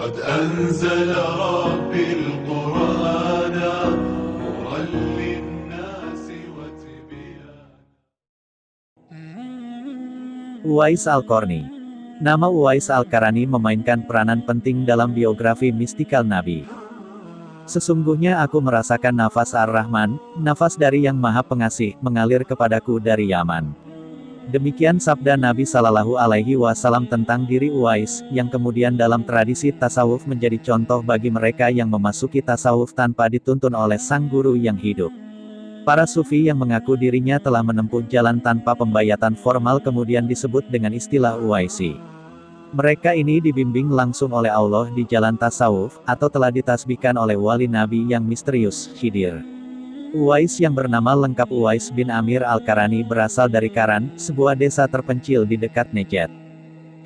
قد أنزل ربي القرآن نورا للناس وتبيانا. Uwais Al-Qarni. Nama Uwais Al-Qarni memainkan peranan penting dalam biografi mistikal Nabi. Sesungguhnya aku merasakan nafas Ar-Rahman, nafas dari Yang Maha Pengasih, mengalir kepadaku dari Yaman. Demikian sabda Nabi Sallallahu Alaihi Wasallam tentang diri Uwais, yang kemudian dalam tradisi tasawuf menjadi contoh bagi mereka yang memasuki tasawuf tanpa dituntun oleh sang guru yang hidup. Para sufi yang mengaku dirinya telah menempuh jalan tanpa pembayatan formal kemudian disebut dengan istilah Uwaisi. Mereka ini dibimbing langsung oleh Allah di jalan tasawuf, atau telah ditasbihkan oleh wali Nabi yang misterius, Khidir. Uwais yang bernama lengkap Uwais bin Amir Al-Qarni berasal dari Karan, sebuah desa terpencil di dekat Najd.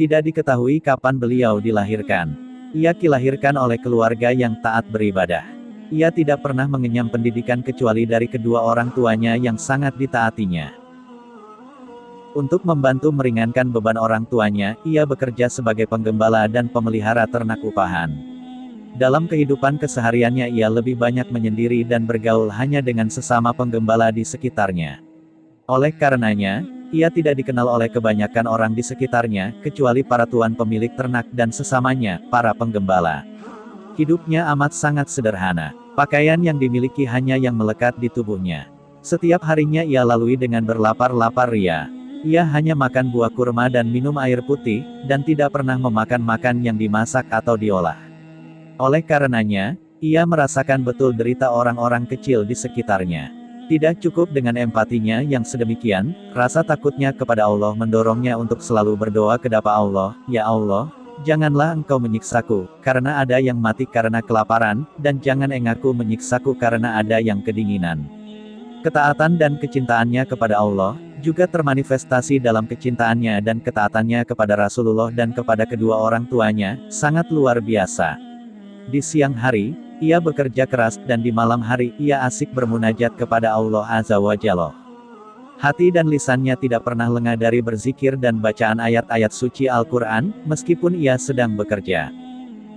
Tidak diketahui kapan beliau dilahirkan. Ia dilahirkan oleh keluarga yang taat beribadah. Ia tidak pernah mengenyam pendidikan kecuali dari kedua orang tuanya yang sangat ditaatinya. Untuk membantu meringankan beban orang tuanya, ia bekerja sebagai penggembala dan pemelihara ternak upahan. Dalam kehidupan kesehariannya ia lebih banyak menyendiri dan bergaul hanya dengan sesama penggembala di sekitarnya. Oleh karenanya, ia tidak dikenal oleh kebanyakan orang di sekitarnya, kecuali para tuan pemilik ternak dan sesamanya, para penggembala. Hidupnya amat sangat sederhana. Pakaian yang dimiliki hanya yang melekat di tubuhnya. Setiap harinya ia lalui dengan berlapar-lapar ria. Ia hanya makan buah kurma dan minum air putih, dan tidak pernah memakan makan yang dimasak atau diolah. Oleh karenanya, ia merasakan betul derita orang-orang kecil di sekitarnya. Tidak cukup dengan empatinya yang sedemikian, rasa takutnya kepada Allah mendorongnya untuk selalu berdoa kepada Allah, "Ya Allah, janganlah Engkau menyiksaku, karena ada yang mati karena kelaparan, dan jangan Engkau menyiksaku karena ada yang kedinginan." Ketaatan dan kecintaannya kepada Allah, juga termanifestasi dalam kecintaannya dan ketaatannya kepada Rasulullah dan kepada kedua orang tuanya, sangat luar biasa. Di siang hari, ia bekerja keras, dan di malam hari, ia asik bermunajat kepada Allah Azza wa Jalla. Hati dan lisannya tidak pernah lengah dari berzikir dan bacaan ayat-ayat suci Al-Quran, meskipun ia sedang bekerja.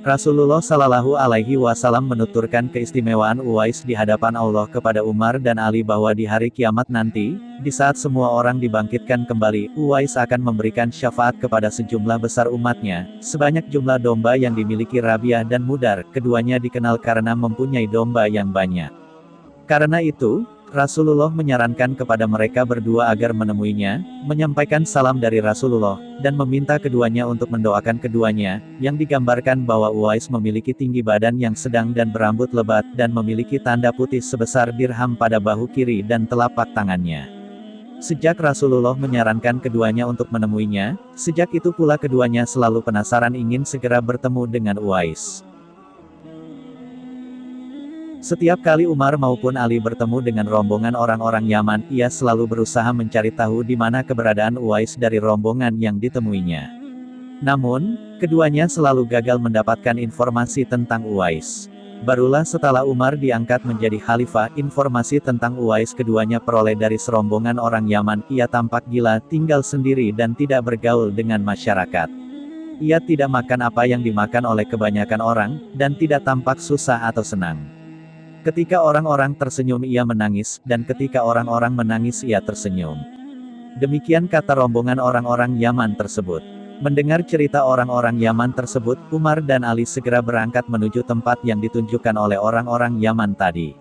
Rasulullah Sallallahu Alaihi Wasallam menuturkan keistimewaan Uwais di hadapan Allah kepada Umar dan Ali bahwa di hari kiamat nanti, di saat semua orang dibangkitkan kembali, Uwais akan memberikan syafaat kepada sejumlah besar umatnya, sebanyak jumlah domba yang dimiliki Rabiah dan Mudar, keduanya dikenal karena mempunyai domba yang banyak. Karena itu, Rasulullah menyarankan kepada mereka berdua agar menemuinya, menyampaikan salam dari Rasulullah, dan meminta keduanya untuk mendoakan keduanya, yang digambarkan bahwa Uwais memiliki tinggi badan yang sedang dan berambut lebat, dan memiliki tanda putih sebesar dirham pada bahu kiri dan telapak tangannya. Sejak Rasulullah menyarankan keduanya untuk menemuinya, sejak itu pula keduanya selalu penasaran ingin segera bertemu dengan Uwais. Setiap kali Umar maupun Ali bertemu dengan rombongan orang-orang Yaman, ia selalu berusaha mencari tahu di mana keberadaan Uwais dari rombongan yang ditemuinya. Namun, keduanya selalu gagal mendapatkan informasi tentang Uwais. Barulah setelah Umar diangkat menjadi khalifah, informasi tentang Uwais keduanya peroleh dari serombongan orang Yaman. Ia tampak gila, tinggal sendiri dan tidak bergaul dengan masyarakat. Ia tidak makan apa yang dimakan oleh kebanyakan orang, dan tidak tampak susah atau senang. Ketika orang-orang tersenyum ia menangis, dan ketika orang-orang menangis ia tersenyum. Demikian kata rombongan orang-orang Yaman tersebut. Mendengar cerita orang-orang Yaman tersebut, Umar dan Ali segera berangkat menuju tempat yang ditunjukkan oleh orang-orang Yaman tadi.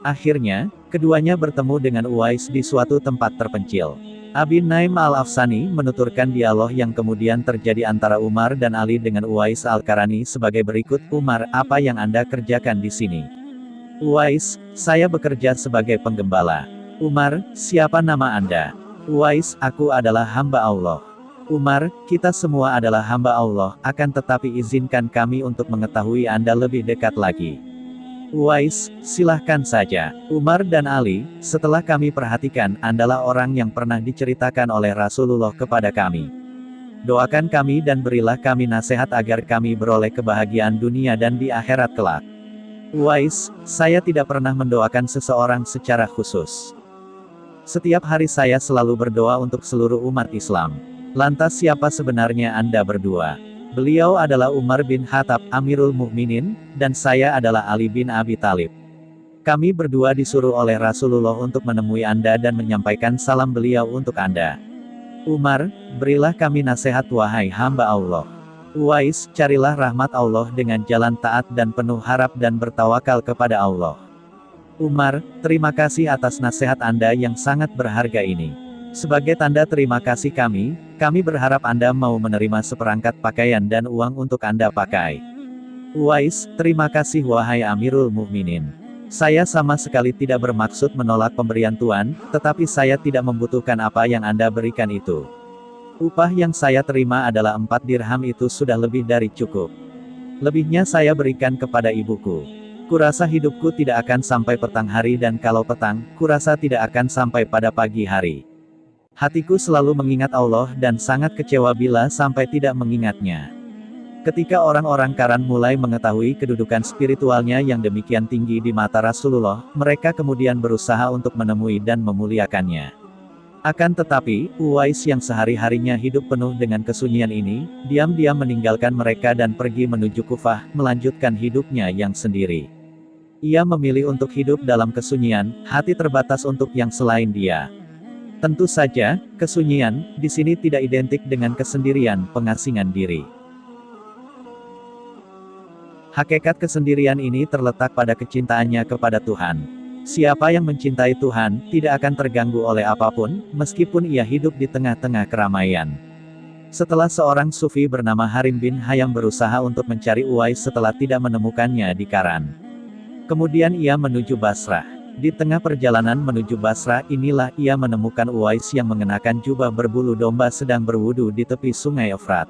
Akhirnya, keduanya bertemu dengan Uwais di suatu tempat terpencil. Abi Naim Al-Afsani menuturkan dialog yang kemudian terjadi antara Umar dan Ali dengan Uwais Al-Qarni sebagai berikut. "Umar, apa yang Anda kerjakan di sini?" "Uwais, saya bekerja sebagai penggembala." "Umar, siapa nama Anda?" "Uwais, aku adalah hamba Allah." "Umar, kita semua adalah hamba Allah, akan tetapi izinkan kami untuk mengetahui Anda lebih dekat lagi." "Uwais, silahkan saja." "Umar dan Ali, setelah kami perhatikan, Andalah orang yang pernah diceritakan oleh Rasulullah kepada kami. Doakan kami dan berilah kami nasihat agar kami beroleh kebahagiaan dunia dan di akhirat kelak." "Uwais, saya tidak pernah mendoakan seseorang secara khusus. Setiap hari saya selalu berdoa untuk seluruh umat Islam." "Lantas siapa sebenarnya Anda berdua?" Beliau adalah Umar bin Khattab, Amirul Mukminin, dan saya adalah Ali bin Abi Thalib. Kami berdua disuruh oleh Rasulullah untuk menemui Anda dan menyampaikan salam beliau untuk Anda. Umar, berilah kami nasihat wahai hamba Allah. Uwais, carilah rahmat Allah dengan jalan taat dan penuh harap dan bertawakal kepada Allah. Umar, terima kasih atas nasihat Anda yang sangat berharga ini. Sebagai tanda terima kasih kami berharap Anda mau menerima seperangkat pakaian dan uang untuk Anda pakai. Uwais, terima kasih wahai Amirul Mukminin. Saya sama sekali tidak bermaksud menolak pemberian Tuan, tetapi saya tidak membutuhkan apa yang Anda berikan itu. Upah yang saya terima adalah 4 dirham, itu sudah lebih dari cukup. Lebihnya saya berikan kepada ibuku. Kurasa hidupku tidak akan sampai petang hari, dan kalau petang, kurasa tidak akan sampai pada pagi hari. Hatiku selalu mengingat Allah dan sangat kecewa bila sampai tidak mengingatnya. Ketika orang-orang Karan mulai mengetahui kedudukan spiritualnya yang demikian tinggi di mata Rasulullah, mereka kemudian berusaha untuk menemui dan memuliakannya. Akan tetapi, Uwais yang sehari-harinya hidup penuh dengan kesunyian ini, diam-diam meninggalkan mereka dan pergi menuju Kufah, melanjutkan hidupnya yang sendiri. Ia memilih untuk hidup dalam kesunyian, hati terbatas untuk yang selain dia. Tentu saja, kesunyian di sini tidak identik dengan kesendirian, pengasingan diri. Hakikat kesendirian ini terletak pada kecintaannya kepada Tuhan. Siapa yang mencintai Tuhan, tidak akan terganggu oleh apapun, meskipun ia hidup di tengah-tengah keramaian. Setelah seorang sufi bernama Harim bin Hayam berusaha untuk mencari Uwais setelah tidak menemukannya di Karan. Kemudian ia menuju Basrah. Di tengah perjalanan menuju Basrah inilah ia menemukan Uwais yang mengenakan jubah berbulu domba sedang berwudu di tepi sungai Efrat.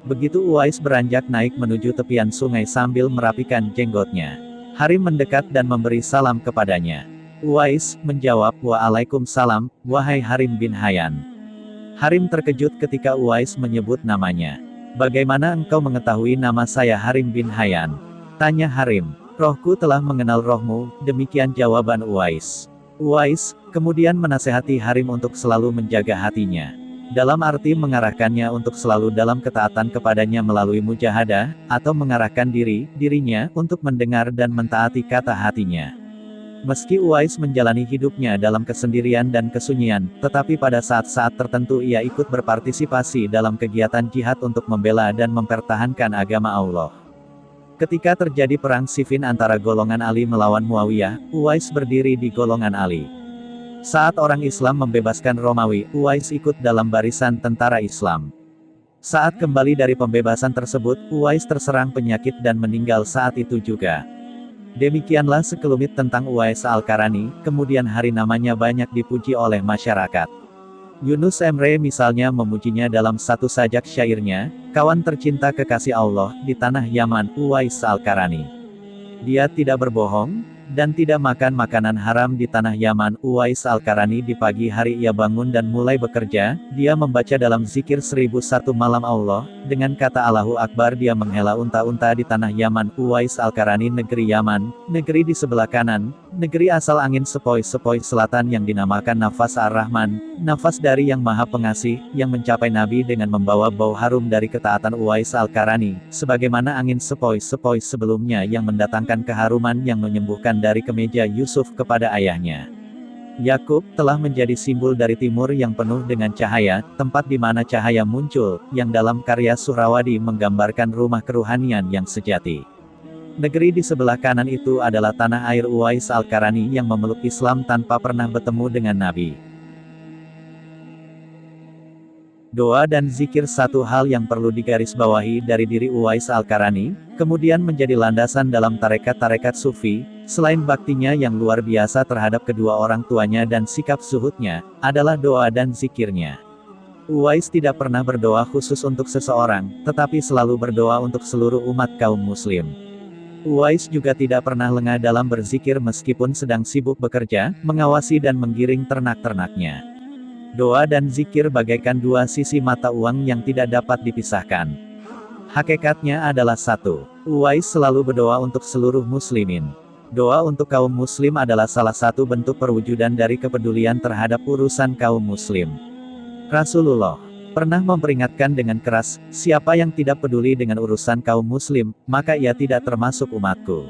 Begitu Uwais beranjak naik menuju tepian sungai sambil merapikan jenggotnya, Harim mendekat dan memberi salam kepadanya. Uwais menjawab, "Waalaikumsalam, wahai Harim bin Hayyan." Harim terkejut ketika Uwais menyebut namanya. "Bagaimana engkau mengetahui nama saya Harim bin Hayyan?" tanya Harim. "Rohku telah mengenal rohmu," demikian jawaban Uwais. Uwais kemudian menasehati Harim untuk selalu menjaga hatinya. Dalam arti mengarahkannya untuk selalu dalam ketaatan kepadanya melalui mujahadah, atau mengarahkan dirinya, untuk mendengar dan mentaati kata hatinya. Meski Uwais menjalani hidupnya dalam kesendirian dan kesunyian, tetapi pada saat-saat tertentu ia ikut berpartisipasi dalam kegiatan jihad untuk membela dan mempertahankan agama Allah. Ketika terjadi perang Siffin antara golongan Ali melawan Muawiyah, Uwais berdiri di golongan Ali. Saat orang Islam membebaskan Romawi, Uwais ikut dalam barisan tentara Islam. Saat kembali dari pembebasan tersebut, Uwais terserang penyakit dan meninggal saat itu juga. Demikianlah sekelumit tentang Uwais Al-Qarani, kemudian hari namanya banyak dipuji oleh masyarakat. Yunus Emre misalnya memujinya dalam satu sajak syairnya, "Kawan tercinta kekasih Allah, di tanah Yaman, Uwais Al-Qarani. Dia tidak berbohong, dan tidak makan makanan haram di tanah Yaman." Uwais Al-Qarani di pagi hari ia bangun dan mulai bekerja, dia membaca dalam zikir 1001 malam Allah, dengan kata Allahu Akbar dia menghela unta-unta di tanah Yaman. Uwais Al-Qarani negeri Yaman, negeri di sebelah kanan, negeri asal angin sepoi-sepoi selatan yang dinamakan Nafas Ar-Rahman, nafas dari yang maha pengasih, yang mencapai Nabi dengan membawa bau harum dari ketaatan Uwais Al-Qarani, sebagaimana angin sepoi-sepoi sebelumnya yang mendatangkan keharuman yang menyembuhkan dari kemeja Yusuf kepada ayahnya. Yakub telah menjadi simbol dari timur yang penuh dengan cahaya, tempat di mana cahaya muncul, yang dalam karya Suhrawadi menggambarkan rumah keruhanian yang sejati. Negeri di sebelah kanan itu adalah tanah air Uwais Al-Qarani yang memeluk Islam tanpa pernah bertemu dengan Nabi. Doa dan zikir satu hal yang perlu digarisbawahi dari diri Uwais Al-Qarani, kemudian menjadi landasan dalam tarekat-tarekat sufi, selain baktinya yang luar biasa terhadap kedua orang tuanya dan sikap zuhudnya, adalah doa dan zikirnya. Uwais tidak pernah berdoa khusus untuk seseorang, tetapi selalu berdoa untuk seluruh umat kaum muslim. Uwais juga tidak pernah lengah dalam berzikir meskipun sedang sibuk bekerja, mengawasi dan menggiring ternak-ternaknya. Doa dan zikir bagaikan dua sisi mata uang yang tidak dapat dipisahkan. Hakikatnya adalah satu. Uwais selalu berdoa untuk seluruh muslimin. Doa untuk kaum muslim adalah salah satu bentuk perwujudan dari kepedulian terhadap urusan kaum muslim. Rasulullah pernah memperingatkan dengan keras, siapa yang tidak peduli dengan urusan kaum muslim, maka ia tidak termasuk umatku.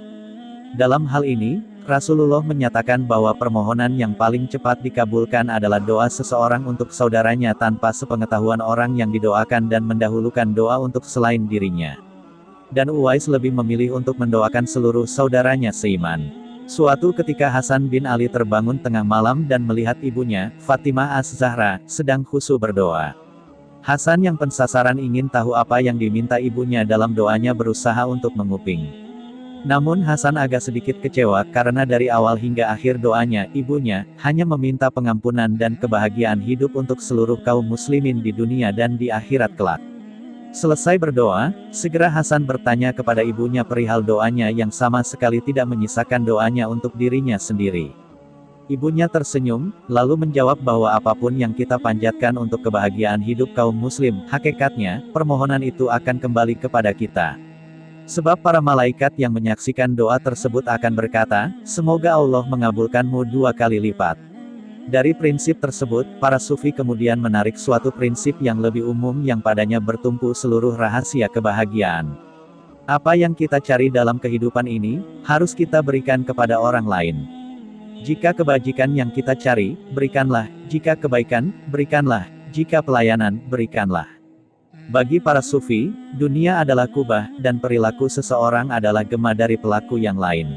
Dalam hal ini, Rasulullah menyatakan bahwa permohonan yang paling cepat dikabulkan adalah doa seseorang untuk saudaranya tanpa sepengetahuan orang yang didoakan dan mendahulukan doa untuk selain dirinya. Dan Uwais lebih memilih untuk mendoakan seluruh saudaranya seiman. Suatu ketika Hasan bin Ali terbangun tengah malam dan melihat ibunya, Fatimah Az-Zahra, sedang khusyuk berdoa. Hasan yang pensasaran ingin tahu apa yang diminta ibunya dalam doanya berusaha untuk menguping. Namun Hasan agak sedikit kecewa karena dari awal hingga akhir doanya, ibunya, hanya meminta pengampunan dan kebahagiaan hidup untuk seluruh kaum muslimin di dunia dan di akhirat kelak. Selesai berdoa, segera Hasan bertanya kepada ibunya perihal doanya yang sama sekali tidak menyisakan doanya untuk dirinya sendiri. Ibunya tersenyum, lalu menjawab bahwa apapun yang kita panjatkan untuk kebahagiaan hidup kaum muslim, hakikatnya, permohonan itu akan kembali kepada kita. Sebab para malaikat yang menyaksikan doa tersebut akan berkata, semoga Allah mengabulkanmu 2 kali lipat. Dari prinsip tersebut, para sufi kemudian menarik suatu prinsip yang lebih umum yang padanya bertumpu seluruh rahasia kebahagiaan. Apa yang kita cari dalam kehidupan ini, harus kita berikan kepada orang lain. Jika kebajikan yang kita cari, berikanlah. Jika kebaikan, berikanlah. Jika pelayanan, berikanlah. Bagi para sufi, dunia adalah kubah, dan perilaku seseorang adalah gema dari pelaku yang lain.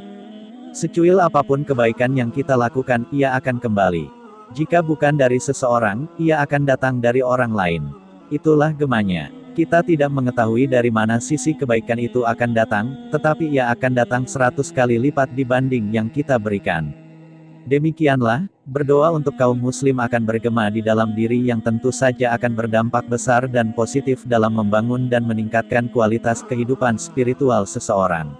Secuil apapun kebaikan yang kita lakukan, ia akan kembali. Jika bukan dari seseorang, ia akan datang dari orang lain. Itulah gemanya. Kita tidak mengetahui dari mana sisi kebaikan itu akan datang, tetapi ia akan datang 100 kali lipat dibanding yang kita berikan. Demikianlah, berdoa untuk kaum muslim akan bergema di dalam diri yang tentu saja akan berdampak besar dan positif dalam membangun dan meningkatkan kualitas kehidupan spiritual seseorang.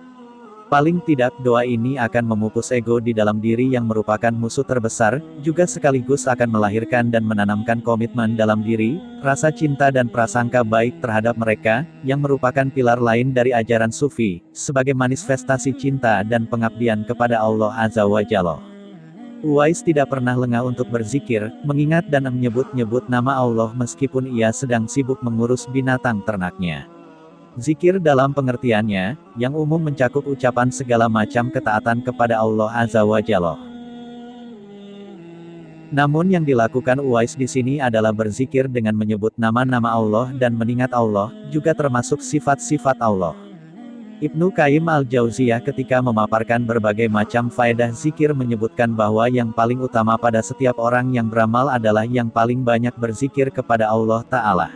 Paling tidak, doa ini akan memupus ego di dalam diri yang merupakan musuh terbesar, juga sekaligus akan melahirkan dan menanamkan komitmen dalam diri, rasa cinta dan prasangka baik terhadap mereka, yang merupakan pilar lain dari ajaran sufi, sebagai manifestasi cinta dan pengabdian kepada Allah Azza wa Jalla. Uwais tidak pernah lengah untuk berzikir, mengingat dan menyebut-nyebut nama Allah meskipun ia sedang sibuk mengurus binatang ternaknya. Zikir dalam pengertiannya, yang umum mencakup ucapan segala macam ketaatan kepada Allah Azza wa Jalla. Namun yang dilakukan Uwais di sini adalah berzikir dengan menyebut nama-nama Allah dan mengingat Allah, juga termasuk sifat-sifat Allah. Ibnu Qayyim al-Jauziyah ketika memaparkan berbagai macam faedah zikir menyebutkan bahwa yang paling utama pada setiap orang yang beramal adalah yang paling banyak berzikir kepada Allah Ta'ala.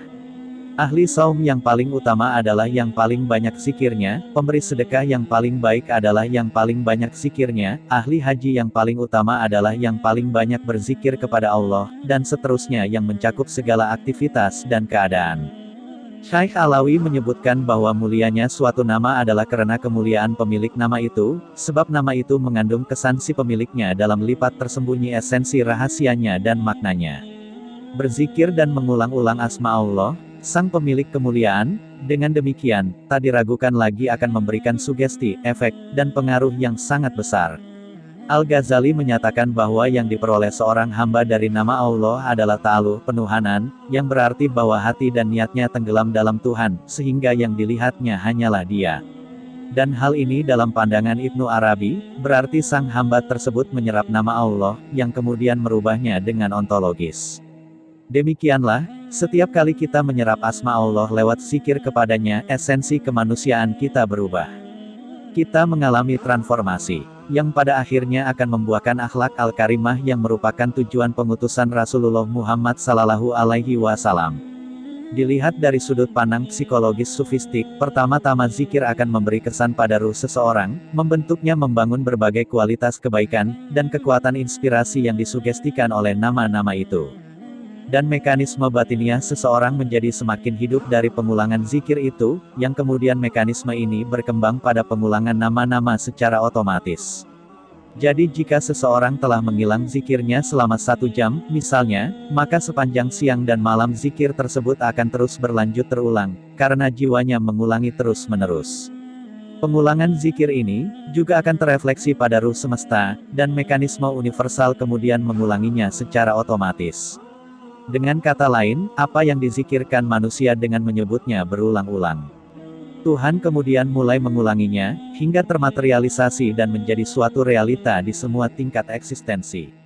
Ahli saum yang paling utama adalah yang paling banyak zikirnya, pemberi sedekah yang paling baik adalah yang paling banyak zikirnya, ahli haji yang paling utama adalah yang paling banyak berzikir kepada Allah, dan seterusnya yang mencakup segala aktivitas dan keadaan. Syekh Alawi menyebutkan bahwa mulianya suatu nama adalah karena kemuliaan pemilik nama itu, sebab nama itu mengandung kesan si pemiliknya dalam lipat tersembunyi esensi rahasianya dan maknanya. Berzikir dan mengulang-ulang asma Allah, sang pemilik kemuliaan, dengan demikian, tak diragukan lagi akan memberikan sugesti, efek, dan pengaruh yang sangat besar. Al-Ghazali menyatakan bahwa yang diperoleh seorang hamba dari nama Allah adalah ta'aluh, penuhanan, yang berarti bahwa hati dan niatnya tenggelam dalam Tuhan, sehingga yang dilihatnya hanyalah Dia. Dan hal ini dalam pandangan Ibnu Arabi, berarti sang hamba tersebut menyerap nama Allah, yang kemudian merubahnya dengan ontologis. Demikianlah, setiap kali kita menyerap asma Allah lewat zikir kepadanya, esensi kemanusiaan kita berubah. Kita mengalami transformasi yang pada akhirnya akan membuahkan akhlak al-karimah yang merupakan tujuan pengutusan Rasulullah Muhammad Sallallahu Alaihi Wasallam. Dilihat dari sudut pandang psikologis sufistik, pertama-tama zikir akan memberi kesan pada ruh seseorang, membentuknya membangun berbagai kualitas kebaikan, dan kekuatan inspirasi yang disugestikan oleh nama-nama itu. Dan mekanisme batiniah seseorang menjadi semakin hidup dari pengulangan zikir itu, yang kemudian mekanisme ini berkembang pada pengulangan nama-nama secara otomatis. Jadi jika seseorang telah mengilang zikirnya selama 1 jam, misalnya, maka sepanjang siang dan malam zikir tersebut akan terus berlanjut terulang, karena jiwanya mengulangi terus-menerus. Pengulangan zikir ini, juga akan terefleksi pada ruh semesta, dan mekanisme universal kemudian mengulanginya secara otomatis. Dengan kata lain, apa yang dizikirkan manusia dengan menyebutnya berulang-ulang. Tuhan kemudian mulai mengulanginya, hingga termaterialisasi dan menjadi suatu realita di semua tingkat eksistensi.